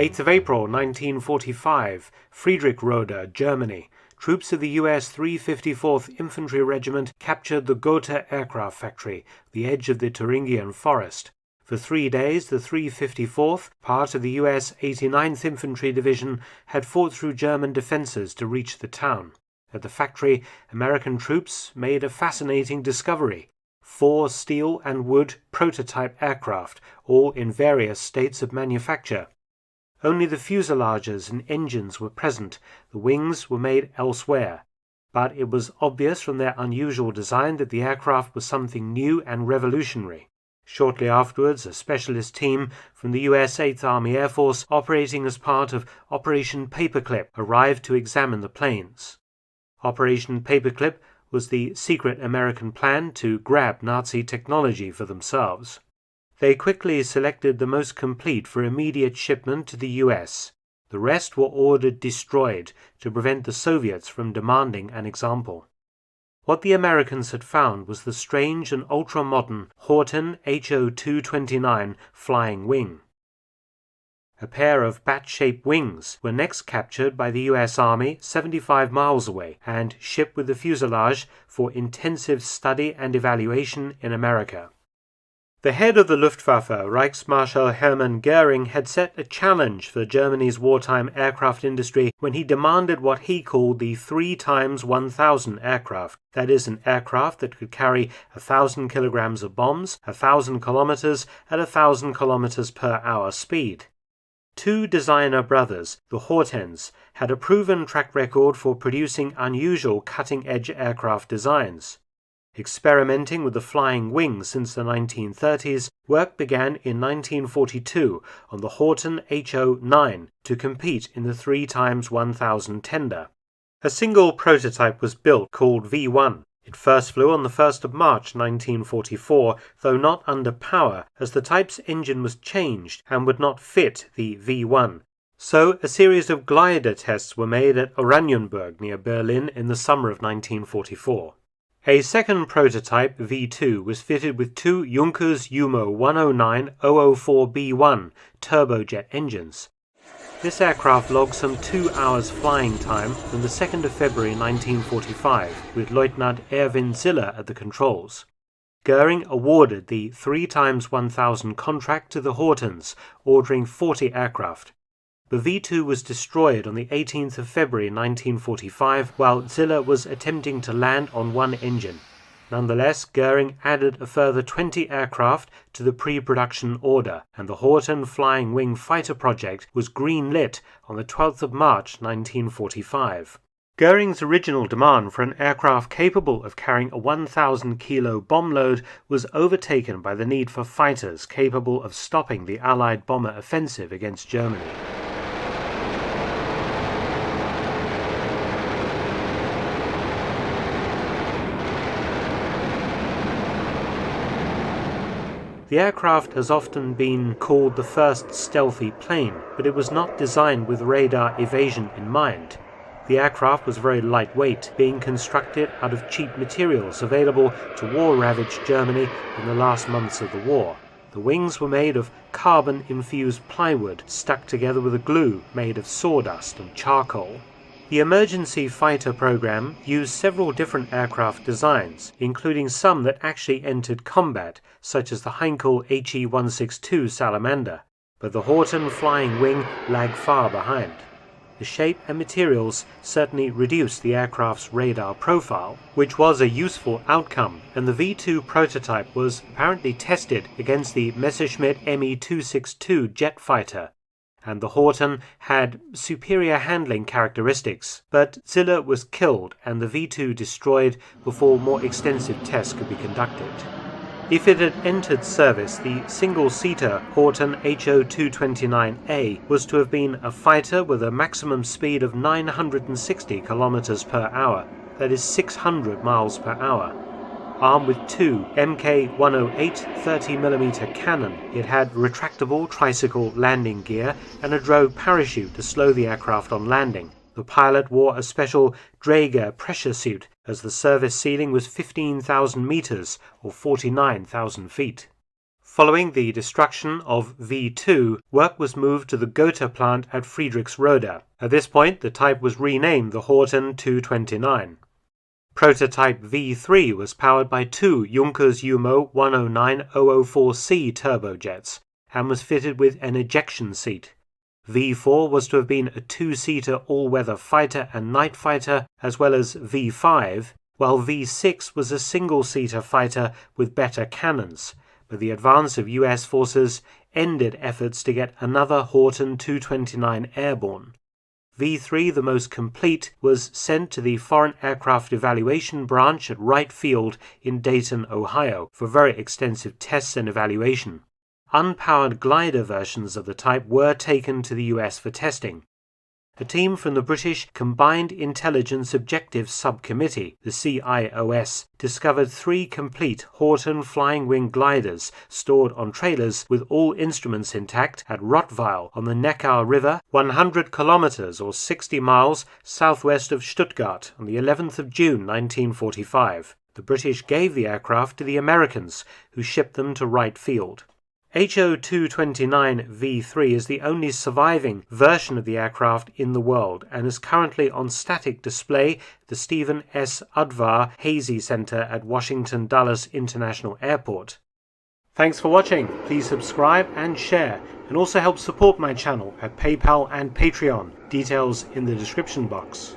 8th of April 1945, Friedrichroda, Germany. Troops of the U.S. 354th Infantry Regiment captured the Gotha aircraft factory, the edge of the Thuringian forest. For 3 days, the 354th, part of the U.S. 89th Infantry Division, had fought through German defenses to reach the town. At the factory, American troops made a fascinating discovery: 4 steel and wood prototype aircraft, all in various states of manufacture. Only the fuselages and engines were present, the wings were made elsewhere. But it was obvious from their unusual design that the aircraft was something new and revolutionary. Shortly afterwards, a specialist team from the U.S. 8th Army Air Force, operating as part of Operation Paperclip, arrived to examine the planes. Operation Paperclip was the secret American plan to grab Nazi technology for themselves. They quickly selected the most complete for immediate shipment to the U.S. The rest were ordered destroyed to prevent the Soviets from demanding an example. What the Americans had found was the strange and ultra-modern Horten Ho 229 flying wing. A pair of bat-shaped wings were next captured by the U.S. Army 75 miles away and shipped with the fuselage for intensive study and evaluation in America. The head of the Luftwaffe, Reichsmarschall Hermann Göring, had set a challenge for Germany's wartime aircraft industry when he demanded what he called the 3x1000 aircraft. That is, an aircraft that could carry 1,000 kilograms of bombs, 1,000 kilometers at 1,000 kilometers per hour speed. 2 designer brothers, the Hortens, had a proven track record for producing unusual cutting-edge aircraft designs. Experimenting with the flying wing since the 1930s, work began in 1942 on the Horten Ho 9 to compete in the 3x1000 tender. A single prototype was built called V1. It first flew on the 1st of March 1944, though not under power, as the type's engine was changed and would not fit the V1. So a series of glider tests were made at Oranienburg near Berlin in the summer of 1944. A second prototype, V2, was fitted with 2 Junkers Jumo 109-004B1 turbojet engines. This aircraft logged some 2 hours flying time from the 2nd of February 1945, with Lieutenant Erwin Ziller at the controls. Göring awarded the 3x1000 contract to the Hortens, ordering 40 aircraft. The V2 was destroyed on the 18th of February 1945 while Ziller was attempting to land on one engine. Nonetheless, Göring added a further 20 aircraft to the pre-production order, and the Horten Flying Wing Fighter project was green-lit on the 12th of March 1945. Göring's original demand for an aircraft capable of carrying a 1,000-kilo bomb load was overtaken by the need for fighters capable of stopping the Allied bomber offensive against Germany. The aircraft has often been called the first stealthy plane, but it was not designed with radar evasion in mind. The aircraft was very lightweight, being constructed out of cheap materials available to war-ravaged Germany in the last months of the war. The wings were made of carbon-infused plywood stuck together with a glue made of sawdust and charcoal. The emergency fighter program used several different aircraft designs, including some that actually entered combat, such as the Heinkel HE-162 Salamander, but the Horten Flying Wing lagged far behind. The shape and materials certainly reduced the aircraft's radar profile, which was a useful outcome, and the V2 prototype was apparently tested against the Messerschmitt Me-262 jet fighter, and the Horten had superior handling characteristics, but Ziller was killed and the V2 destroyed before more extensive tests could be conducted. If it had entered service, the single-seater Horten Ho 229A was to have been a fighter with a maximum speed of 960 km per hour, that is 600 miles per hour. Armed with 2 Mk-108 30mm cannon, it had retractable tricycle landing gear and a drogue parachute to slow the aircraft on landing. The pilot wore a special Draeger pressure suit, as the service ceiling was 15,000 meters or 49,000 feet. Following the destruction of V2, work was moved to the Gotha plant at Friedrichsroda. At this point, the type was renamed the Horten 229. Prototype V3 was powered by two Junkers Umo 109004C turbojets and was fitted with an ejection seat. V4 was to have been a two-seater all-weather fighter and night fighter, as well as V5, while V6 was a single-seater fighter with better cannons, but the advance of US forces ended efforts to get another Horten 229 airborne. V3, the most complete, was sent to the Foreign Aircraft Evaluation Branch at Wright Field in Dayton, Ohio, for very extensive tests and evaluation. Unpowered glider versions of the type were taken to the US for testing. A team from the British Combined Intelligence Objectives Subcommittee, the CIOS, discovered 3 complete Horten flying wing gliders stored on trailers with all instruments intact at Rottweil on the Neckar River, 100 kilometers or 60 miles southwest of Stuttgart on the 11th of June 1945. The British gave the aircraft to the Americans, who shipped them to Wright Field. HO-229V3 is the only surviving version of the aircraft in the world and is currently on static display at the Stephen S. Udvar Hazy Center at Washington Dulles International Airport. Thanks for watching. Please subscribe and share, and also help support my channel at PayPal and Patreon. Details in the description box.